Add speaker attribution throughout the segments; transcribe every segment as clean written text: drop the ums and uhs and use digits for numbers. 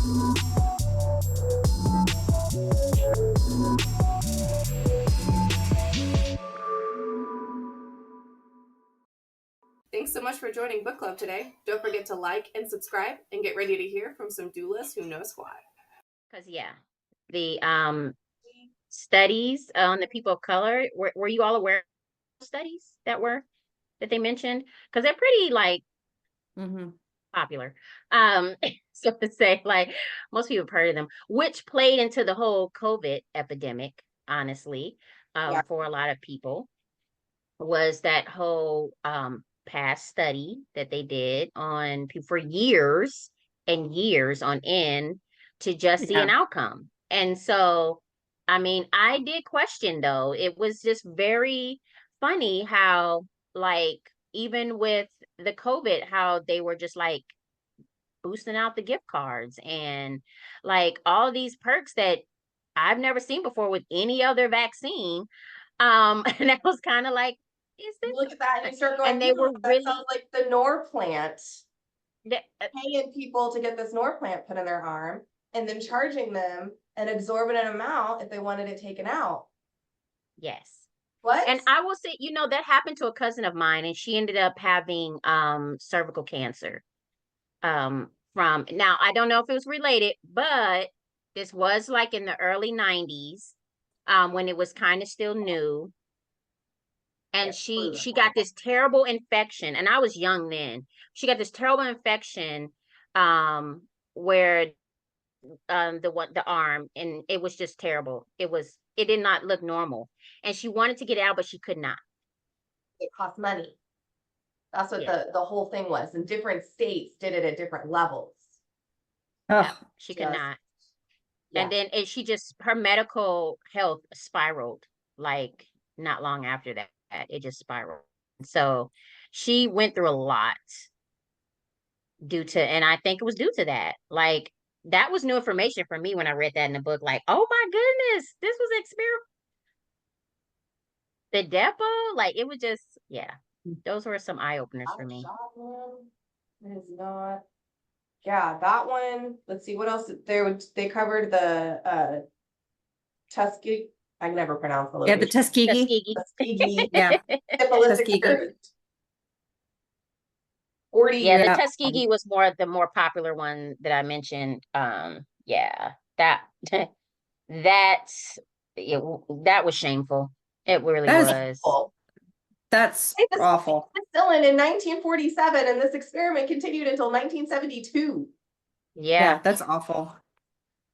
Speaker 1: Thanks so much for joining book club today. Don't forget to like and subscribe and get ready to hear from some doulas who know squat.
Speaker 2: Because the studies on the people of color, were you all aware of studies that they mentioned? Because they're pretty like popular. So to say, like most people have heard of them, which played into the whole COVID epidemic, honestly, for a lot of people, was that whole past study that they did on people for years and years on end to just see an outcome. And so, I mean, I did question though. It was just very funny how, like, even with the COVID, how they were just like boosting out the gift cards and like all these perks that I've never seen before with any other vaccine. And that was kind of like, is this?
Speaker 3: You look at that and you start going,
Speaker 2: and they were really
Speaker 3: sounds like the Norplant, paying people to get this Norplant put in their arm and then charging them an exorbitant amount if they wanted it taken out.
Speaker 2: Yes.
Speaker 3: What?
Speaker 2: And I will say, you know, that happened to a cousin of mine, and she ended up having cervical cancer. From now, I don't know if it was related, but this was like in the early 90s, when it was kind of still new. And she got this terrible infection, and I was young then. She got this terrible infection, where the arm, and it was just terrible. It did not look normal, and she wanted to get out, but she could not.
Speaker 3: It cost money. That's what the whole thing was. And different states did it at different levels.
Speaker 2: Yeah, she could not. Yeah. And then her medical health spiraled, like not long after that. It just spiraled. So she went through a lot and I think it was due to that. Like, that was new information for me when I read that in the book. Like, oh my goodness, this was the depot. Like, it was just, yeah. Those were some eye openers for me.
Speaker 3: It is not. Yeah, that one. Let's see what else they covered. The Tuskegee. I can never pronounce the location.
Speaker 4: Yeah, the Tuskegee.
Speaker 3: Tuskegee.
Speaker 4: Yeah.
Speaker 3: Tuskegee. 40.
Speaker 2: Yeah, the Tuskegee was the more popular one that I mentioned. Yeah, that was shameful. It really was.
Speaker 4: That's awful.
Speaker 3: Penicillin in 1947, and this experiment continued until 1972.
Speaker 2: Yeah,
Speaker 4: that's awful.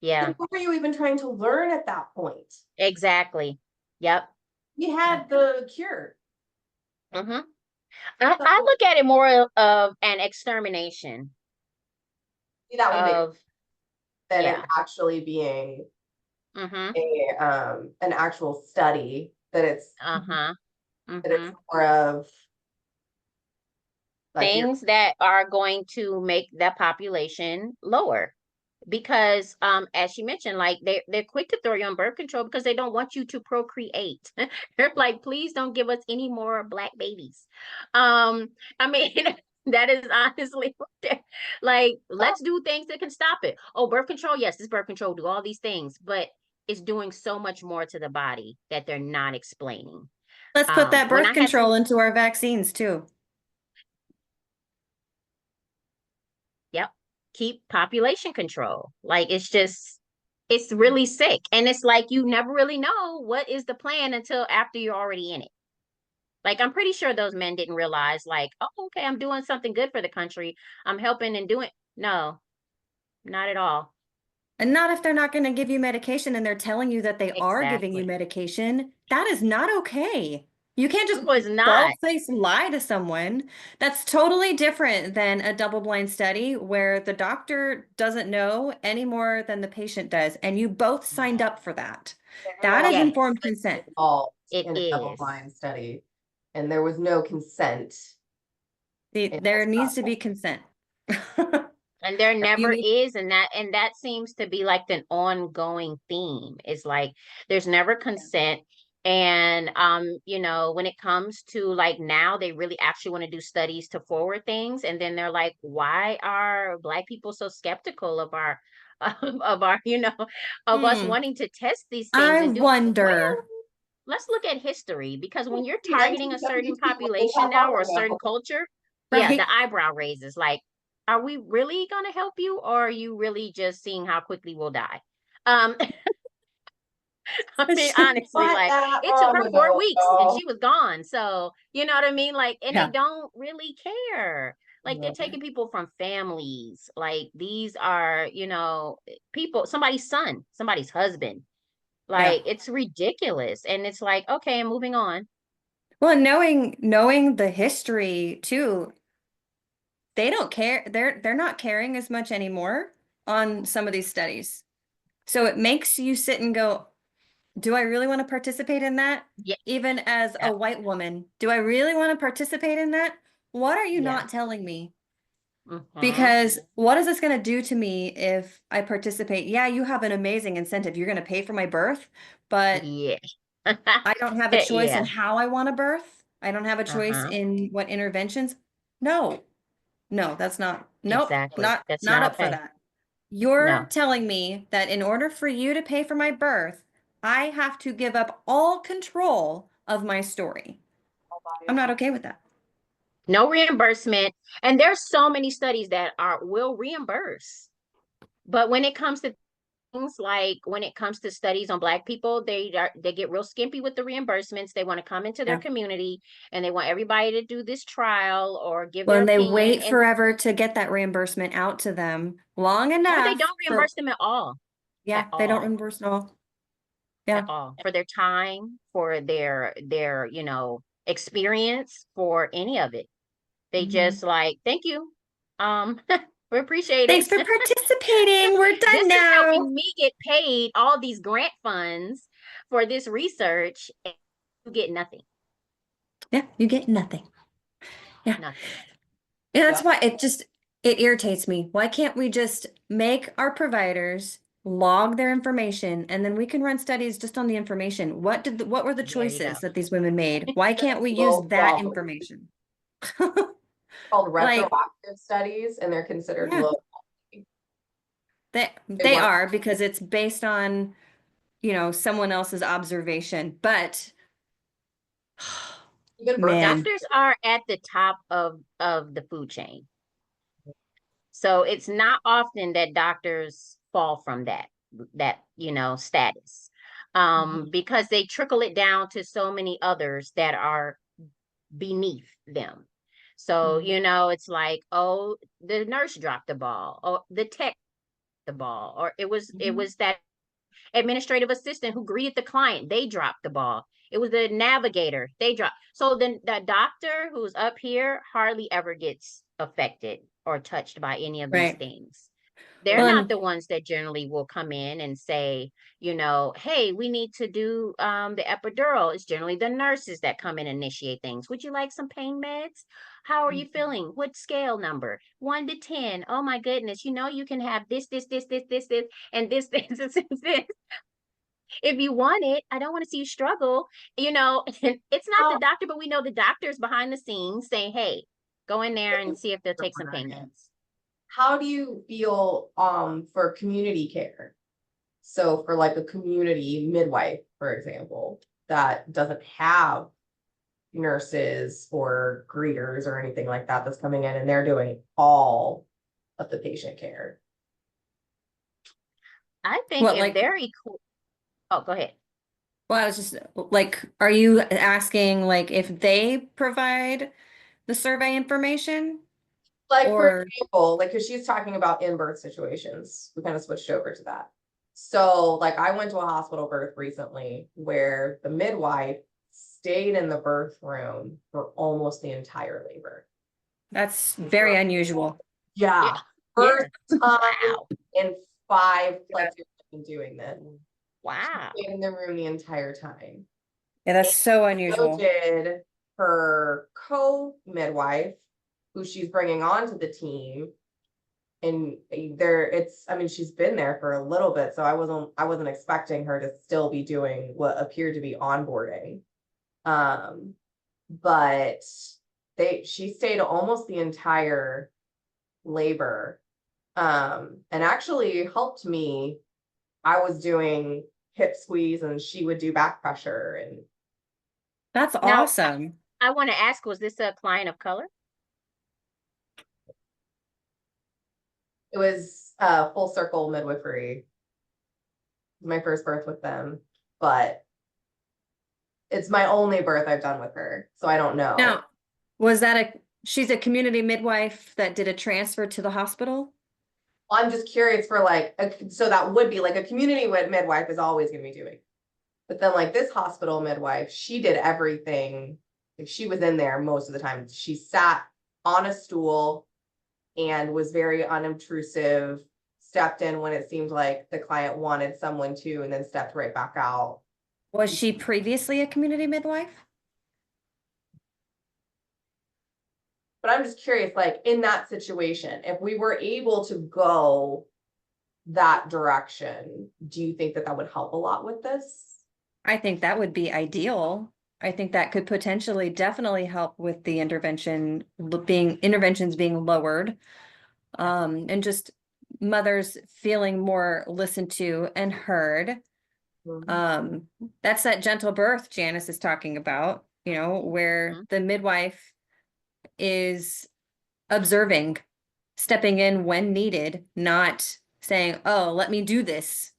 Speaker 2: Yeah.
Speaker 3: And what were you even trying to learn at that point?
Speaker 2: Exactly. Yep.
Speaker 3: We had the cure.
Speaker 2: Mm-hmm. I look at it more of an extermination.
Speaker 3: See, that would be than it actually being an actual study. That it's that it's more of
Speaker 2: like things that are going to make that population lower. Because as she mentioned, like they're quick to throw you on birth control because they don't want you to procreate. They're like, please don't give us any more Black babies. I mean, that is honestly like, let's do things that can stop it. Oh, birth control, yes, this birth control do all these things, but it's doing so much more to the body that they're not explaining.
Speaker 4: Let's put that birth control into our vaccines too.
Speaker 2: Yep. Keep population control. Like, it's really sick. And it's like, you never really know what is the plan until after you're already in it. Like, I'm pretty sure those men didn't realize, like, oh, okay, I'm doing something good for the country. I'm helping and doing. No, not at all.
Speaker 4: And not if they're not going to give you medication and they're telling you that they are giving you medication. That is not okay. You can't just bald-faced lie to someone. That's totally different than a double-blind study where the doctor doesn't know any more than the patient does, and you both signed up for that. That is informed consent.
Speaker 3: It is a double-blind study, and there was no consent.
Speaker 4: There needs to be consent.
Speaker 2: And there never is, and that seems to be like an ongoing theme. It's like there's never consent. And when it comes to like now they really actually want to do studies to forward things. And then they're like, why are Black people so skeptical of our of our, of us wanting to test these things
Speaker 4: I
Speaker 2: and do well,
Speaker 4: wonder.
Speaker 2: let's look at history, because when you're targeting a certain
Speaker 3: 1972 wasn't
Speaker 2: population
Speaker 3: that
Speaker 2: now
Speaker 3: long
Speaker 2: or a
Speaker 3: ago.
Speaker 2: certain culture, yeah,
Speaker 4: Right.
Speaker 2: the eyebrow raises. Like, are we really gonna help you, or are you really just seeing how quickly we'll die? I mean, honestly,
Speaker 3: Not
Speaker 2: like
Speaker 3: that
Speaker 2: it took
Speaker 3: long
Speaker 2: her 4
Speaker 3: ago,
Speaker 2: weeks and
Speaker 3: though.
Speaker 2: she was gone. So, you know what I mean? Like, and they
Speaker 4: Yeah.
Speaker 2: don't really care. Like, they're
Speaker 3: Yeah.
Speaker 2: taking people from families. Like, these are, people, somebody's son, somebody's husband.
Speaker 4: Yeah.
Speaker 2: Like, it's ridiculous. And it's like, okay, I'm moving on.
Speaker 4: Well, knowing the history too, they don't care. They're not caring as much anymore on some of these studies. So it makes you sit and go, do I really want to participate in that?
Speaker 2: Yeah.
Speaker 4: Even as
Speaker 2: Yeah.
Speaker 4: a white woman, do I really want to participate in that? What are you
Speaker 2: Yeah.
Speaker 4: not telling me?
Speaker 2: Mhm.
Speaker 4: Because what is this going to do to me if I participate? Yeah, you have an amazing incentive. You're going to pay for my birth, but
Speaker 2: Yeah.
Speaker 4: I don't have a choice in
Speaker 2: Yeah.
Speaker 4: how I want to birth. I don't have a choice
Speaker 2: Uh-huh.
Speaker 4: in what interventions. No, no, that's not, nope,
Speaker 2: Exactly. That's
Speaker 4: not
Speaker 2: not
Speaker 4: up for
Speaker 2: okay.
Speaker 4: that. You're
Speaker 2: No.
Speaker 4: telling me that in order for you to pay for my birth, I have to give up all control of my story. I'm not okay with that.
Speaker 2: No reimbursement. And there's so many studies that will reimburse. But when it comes to things like when it comes to studies on Black people, they get real skimpy with the reimbursements. They want to come into their
Speaker 4: Yeah.
Speaker 2: community and they want everybody to do this trial or give
Speaker 4: Well,
Speaker 2: their
Speaker 4: and they
Speaker 2: opinion.
Speaker 4: wait
Speaker 2: And
Speaker 4: forever to get that reimbursement out to them long
Speaker 2: or they
Speaker 4: enough
Speaker 2: don't
Speaker 4: for,
Speaker 2: reimburse them at all. At
Speaker 4: yeah, they don't
Speaker 2: all.
Speaker 4: reimburse at all.
Speaker 2: At
Speaker 4: Yeah.
Speaker 2: all. For their time, for their experience, for any of it. They
Speaker 4: Mhm.
Speaker 2: just like, thank you. We appreciate
Speaker 4: Thanks
Speaker 2: it.
Speaker 4: for participating. We're
Speaker 2: This
Speaker 4: done
Speaker 2: is
Speaker 4: now.
Speaker 2: helping me get paid all these grant funds for this research, and you get nothing.
Speaker 4: Yeah, you get nothing. Yeah.
Speaker 2: Nothing.
Speaker 4: And that's why it irritates me. Why can't we just make our providers log their information and then we can run studies just on the information? What were the
Speaker 2: There you go.
Speaker 4: choices that these women made? Why can't we use
Speaker 3: Low
Speaker 4: that
Speaker 3: quality.
Speaker 4: information?
Speaker 3: Called
Speaker 4: Like,
Speaker 3: retroactive studies, and they're considered
Speaker 4: yeah,
Speaker 3: low.
Speaker 4: they are because it's based on, someone else's observation. But
Speaker 3: Even birth.
Speaker 4: man,
Speaker 2: Doctors are at the top of the food chain. So it's not often that doctors fall from that status. Because they trickle it down to so many others that are beneath them. So, it's like, oh, the nurse dropped the ball, or the tech the ball, or it was that administrative assistant who greeted the client, they dropped the ball. It was the navigator, they dropped. So then the doctor who's up here hardly ever gets affected or touched by any of these
Speaker 4: right.
Speaker 2: things. They're not
Speaker 4: Well,
Speaker 2: the ones that generally will come in and say, hey, we need to do the epidural. It's generally the nurses that come in and initiate things. Would you like some pain meds? How are you feeling? What scale number? 1 to 10. Oh my goodness. You can have this, and this, this. If you want it, I don't want to see you struggle. It's not the doctor, but we know the doctor's behind the scenes saying, hey, go in there and see if they'll take some pain meds.
Speaker 3: How do you feel for community care? So for like a community midwife, for example, that doesn't have nurses or greeters or anything like that that's coming in and they're doing all of the patient care.
Speaker 2: I think
Speaker 4: what,
Speaker 2: if
Speaker 4: like,
Speaker 2: they're equal. Oh, go ahead.
Speaker 4: well, I was just like, are you asking like if they provide the survey information
Speaker 3: Like for
Speaker 4: or
Speaker 3: example, like because she's talking about in-birth situations, we kind of switched over to that. So like I went to a hospital birth recently where the midwife stayed in the birth room for almost the entire labor.
Speaker 4: that's very unusual.
Speaker 3: Yeah.
Speaker 2: Yeah.
Speaker 3: First time
Speaker 2: Wow.
Speaker 3: in 5 places I've been doing this.
Speaker 2: Wow.
Speaker 3: She stayed in the room the entire time.
Speaker 4: Yeah, that's so
Speaker 3: So
Speaker 4: unusual.
Speaker 3: did her co-midwife, who she's bringing onto the team, and I mean, she's been there for a little bit, so I wasn't expecting her to still be doing what appeared to be onboarding. But she stayed almost the entire labor, and actually helped me. I was doing hip squeeze and she would do back pressure, and
Speaker 4: That's
Speaker 2: Now,
Speaker 4: awesome.
Speaker 2: I want to ask, was this a client of color?
Speaker 3: it was full circle midwifery. My first birth with them, but it's my only birth I've done with her, so I don't know.
Speaker 4: Now, she's a community midwife that did a transfer to the hospital?
Speaker 3: I'm just curious for like, so that would be like a community midwife is always going to be doing. But then like this hospital midwife, she did everything. Like she was in there most of the time. She sat on a stool and was very unobtrusive, stepped in when it seemed like the client wanted someone to, and then stepped right back out.
Speaker 4: Was she previously a community midwife?
Speaker 3: But I'm just curious, like in that situation, if we were able to go that direction, do you think that that would help a lot with this?
Speaker 4: I think that would be ideal. I think that could potentially definitely help with the interventions being lowered. And just mothers feeling more listened to and heard. That's that gentle birth Janice is talking about, where the midwife is observing, stepping in when needed, not saying, oh, let me do this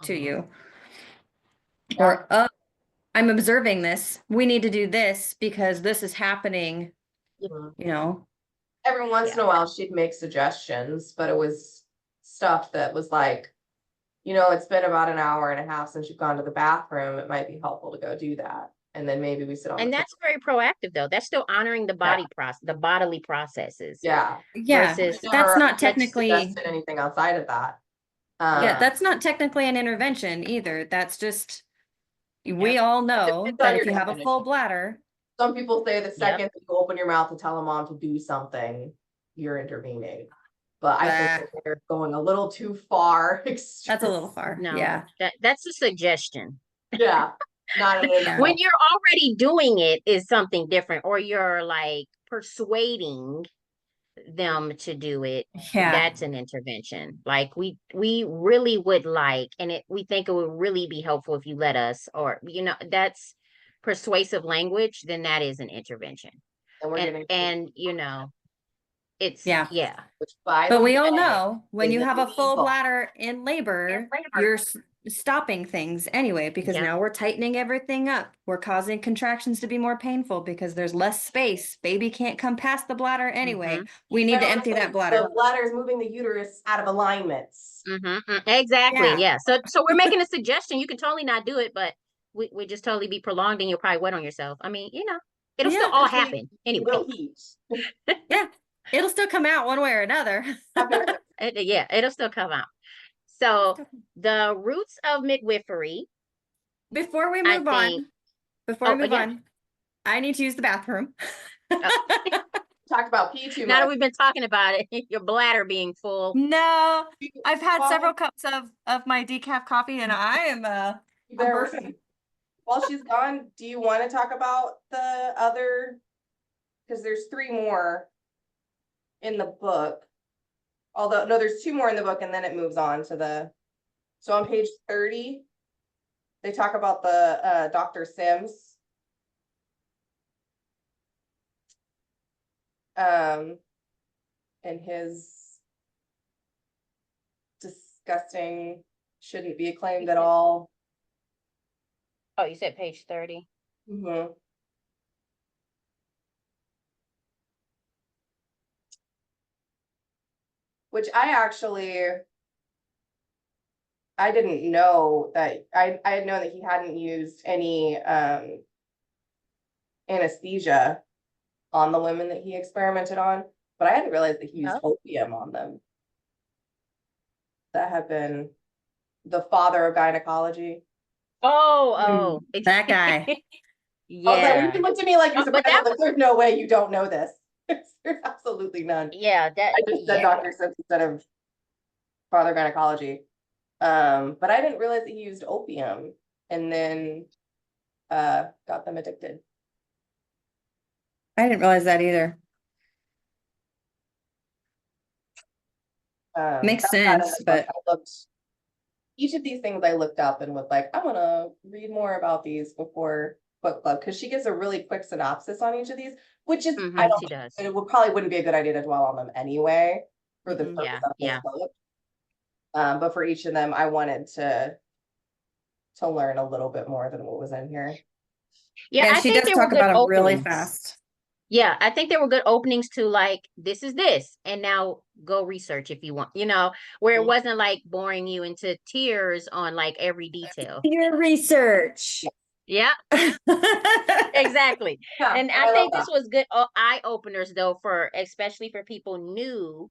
Speaker 4: to you.
Speaker 3: Yeah.
Speaker 4: Or, oh, I'm observing this. We need to do this because this is happening,
Speaker 3: Every once in a while she'd make suggestions, but it was stuff that was like, it's been about an hour and a half since you've gone to the bathroom. It might be helpful to go do that. And then maybe we sit on.
Speaker 2: And that's very proactive though. That's still honoring the the bodily processes.
Speaker 3: Yeah.
Speaker 2: Versus
Speaker 4: that's not technically
Speaker 3: anything outside of that.
Speaker 4: That's not technically an intervention either. That's just, we all know that if you have a full bladder.
Speaker 3: Some people say the second you open your mouth to tell a mom to do something, you're intervening. But I think they're going a little too far.
Speaker 4: That's a little far.
Speaker 2: No,
Speaker 4: yeah.
Speaker 2: That's a suggestion.
Speaker 3: Yeah. Not
Speaker 2: when you're already doing it is something different, or you're like persuading them to do it.
Speaker 4: Yeah.
Speaker 2: That's an intervention. Like we really would like, and we think it would really be helpful if you let us, or that's persuasive language, then that is an intervention. And it's but
Speaker 4: we all know when you have a full bladder in labor, you're stopping things anyway, because now we're tightening everything up. We're causing contractions to be more painful because there's less space. Baby can't come past the bladder anyway. We need to empty that bladder.
Speaker 3: The bladder is moving the uterus out of alignments.
Speaker 2: Exactly. Yeah. So we're making a suggestion. You can totally not do it, but we just totally be prolonged, and you'll probably wet on yourself. I mean, it'll still all happen anyway.
Speaker 4: Yeah. It'll still come out one way or another.
Speaker 2: It'll still come out. So the roots of midwifery.
Speaker 4: Before we move on, I need to use the bathroom.
Speaker 3: Talked about pee too much.
Speaker 2: Now that we've been talking about it, your bladder being full.
Speaker 4: No, I've had several cups of my decaf coffee, and I am
Speaker 3: while she's gone, do you want to talk about the other? Because there's 3 more in the book. Although, no, there's 2 more in the book, and then it moves on to so on page 30, they talk about the Dr. Sims. And his disgusting, shouldn't be acclaimed at all.
Speaker 2: Oh, you said page 30?
Speaker 3: Mm-hmm. Which I didn't know that, I had known that he hadn't used any anesthesia on the women that he experimented on, but I hadn't realized that he used opium on them. That had been the father of gynecology.
Speaker 2: Oh,
Speaker 4: that guy.
Speaker 3: Yeah. He looked at me like you're surprised. There's no way you don't know this. There's absolutely none.
Speaker 2: Yeah, that
Speaker 3: I just said Dr. Sips instead of father gynecology. But I didn't realize that he used opium and then got them addicted.
Speaker 4: I didn't realize that either. Makes
Speaker 3: That's not in
Speaker 4: sense,
Speaker 3: the book.
Speaker 4: but
Speaker 3: I looked each of these things I looked up and was like, I want to read more about these before book club, because she gives a really quick synopsis on each of these, which is I don't
Speaker 2: she does.
Speaker 3: it would probably wouldn't be a good idea to dwell on them anyway for the purpose of this book. But for each of them, I wanted to learn a little bit more than what was in here.
Speaker 2: Yeah, I
Speaker 4: she
Speaker 2: think
Speaker 4: does
Speaker 2: they
Speaker 4: talk
Speaker 2: were good
Speaker 4: about them really
Speaker 2: openings.
Speaker 4: fast.
Speaker 2: Yeah, I think there were good openings to like, this is this, and now go research if you want, you know, where it wasn't like boring you into tears on like every detail.
Speaker 4: Your research.
Speaker 2: Yeah, exactly.
Speaker 3: Yeah,
Speaker 2: and I think this was good eye openers though, for especially for people new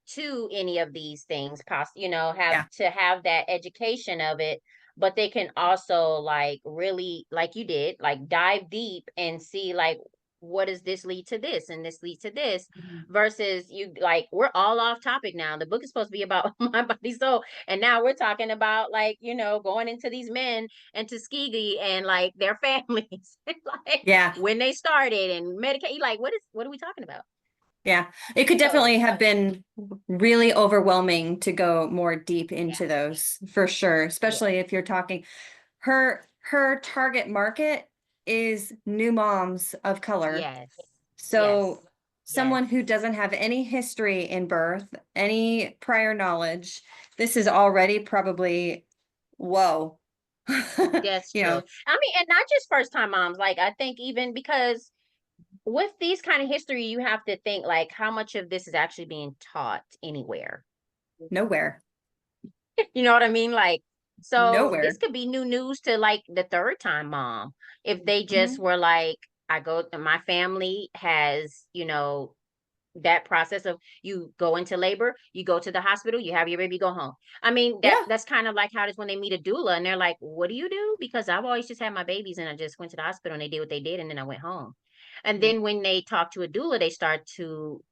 Speaker 2: to any of these things, you know, to have that education of it, but they can also like really, like you did, like dive deep and see like, what does this lead to this and this lead to this, versus you like, we're all off topic now. The book is supposed to be about my body, soul, and now we're talking about like, you know, going into these men and Tuskegee and like their families, like when they started and Medicaid, like what are we talking about?
Speaker 4: Yeah, it could definitely have been really overwhelming to go more deep into those for sure, especially if you're talking her target market is new moms of color.
Speaker 2: Yes.
Speaker 4: So someone who doesn't have any history in birth, any prior knowledge, this is already probably, whoa.
Speaker 2: That's true. I mean, and not just first time moms, like I think even because with these kind of history, you have to think like, how much of this is actually being taught anywhere?
Speaker 4: Nowhere.
Speaker 2: You know what I mean? Like, so
Speaker 4: Nowhere.
Speaker 2: this could be new news to like the third time mom. If they just were like, my family has, you know, that process of you go into labor, you go to the hospital, you have your baby, go home. I mean, that's kind of like how it is when they meet a doula and they're like, what do you do? Because I've always just had my babies and I just went to the hospital and they did what they did and then I went home. And then when they talk to a doula, they start to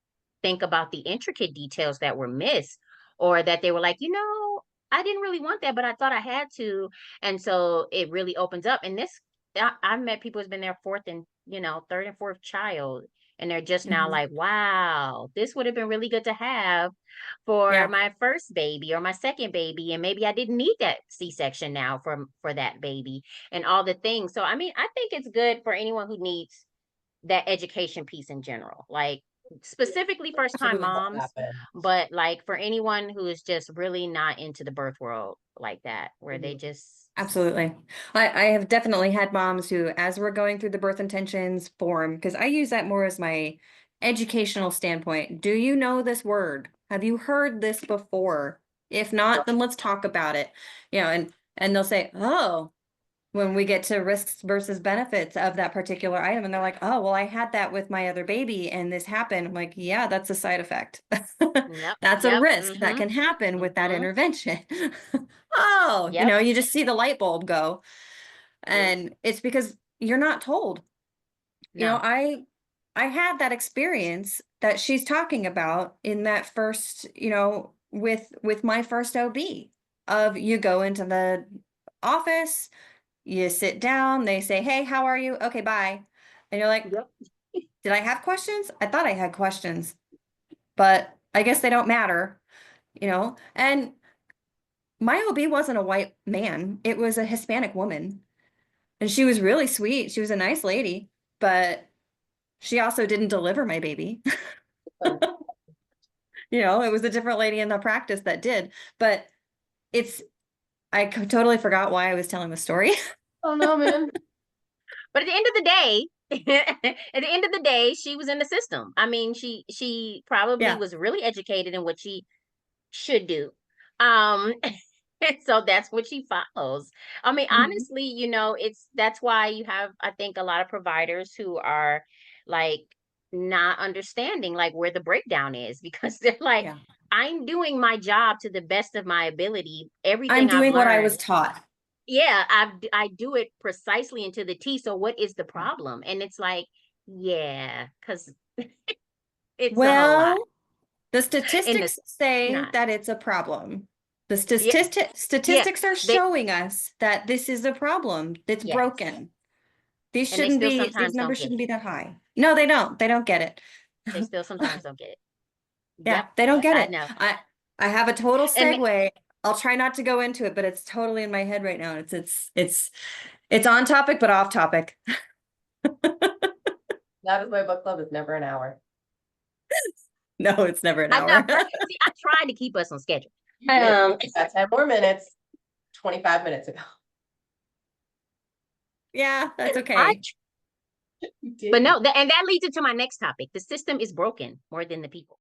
Speaker 2: think about the intricate details that were missed, or that they were like, you know, I didn't really want that, but I thought I had to. And so it really opens up. And this, I've met people who's been their fourth and, you know, third and fourth child. And they're just now like, wow, this would have been really good to have for my first baby or my second baby. And maybe I didn't need that C-section now for that baby and all the things. So, I mean, I think it's good for anyone who needs that education piece in general, like specifically first time moms, but like for anyone who is just really not into the birth world like that, where they just.
Speaker 4: Absolutely. I have definitely had moms who, as we're going through the birth intentions form, because I use that more as my educational standpoint. Do you know this word? Have you heard this before? If not, then let's talk about it. You know, and they'll say, oh, when we get to risks versus benefits of that particular item, and they're like, oh, well, I had that with my other baby and this happened. I'm like, yeah, that's a side effect. That's a risk that can happen with that intervention. Oh, you know, you just see the light bulb go. And it's because you're not told. You know, I had that experience that she's talking about in that first, you know, with my first OB, of you go into the office, you sit down, they say, hey, how are you? Okay, bye. And you're like, did I have questions? I thought I had questions, but I guess they don't matter, you know? And my OB wasn't a white man. It was a Hispanic woman. And she was really sweet. She was a nice lady, but she also didn't deliver my baby. You know, it was a different lady in the practice that did. But I totally forgot why I was telling the story.
Speaker 3: Oh no, man.
Speaker 2: But at the end of the day, she was in the system. I mean, she probably was really educated in what she should do. And so that's what she follows. I mean, honestly, you know, that's why you have, I think, a lot of providers who are like not understanding like where the breakdown is, because they're like, I'm doing my job to the best of my ability. Everything
Speaker 4: I'm doing
Speaker 2: I've learned,
Speaker 4: what I was taught.
Speaker 2: Yeah, I do it precisely into the T. So what is the problem? And it's like, yeah, because It's a whole lot.
Speaker 4: The statistics say
Speaker 2: not.
Speaker 4: that it's a problem. The
Speaker 2: Yeah.
Speaker 4: statistics are showing us that this is a problem. It's
Speaker 2: Yes.
Speaker 4: broken. These
Speaker 2: And they
Speaker 4: shouldn't
Speaker 2: still
Speaker 4: be,
Speaker 2: sometimes
Speaker 4: these numbers
Speaker 2: don't get
Speaker 4: shouldn't be
Speaker 2: it.
Speaker 4: that high. No, they don't. They don't get it.
Speaker 2: They still sometimes don't get it.
Speaker 4: Yeah,
Speaker 2: Yep,
Speaker 4: they don't get
Speaker 2: I
Speaker 4: it.
Speaker 2: know.
Speaker 4: I have a total
Speaker 2: And
Speaker 4: segue. I'll try not to go into it, but it's totally in my head right now. It's on topic, but off topic.
Speaker 3: That is why book club is never an hour.
Speaker 4: No, it's never an
Speaker 2: I
Speaker 4: hour.
Speaker 2: know. See, I tried to keep us on schedule.
Speaker 3: You did. Got 10 more minutes, 25 minutes ago.
Speaker 4: Yeah, that's okay.
Speaker 3: You did.
Speaker 2: But no, and that leads into my next topic. The system is broken more than the people.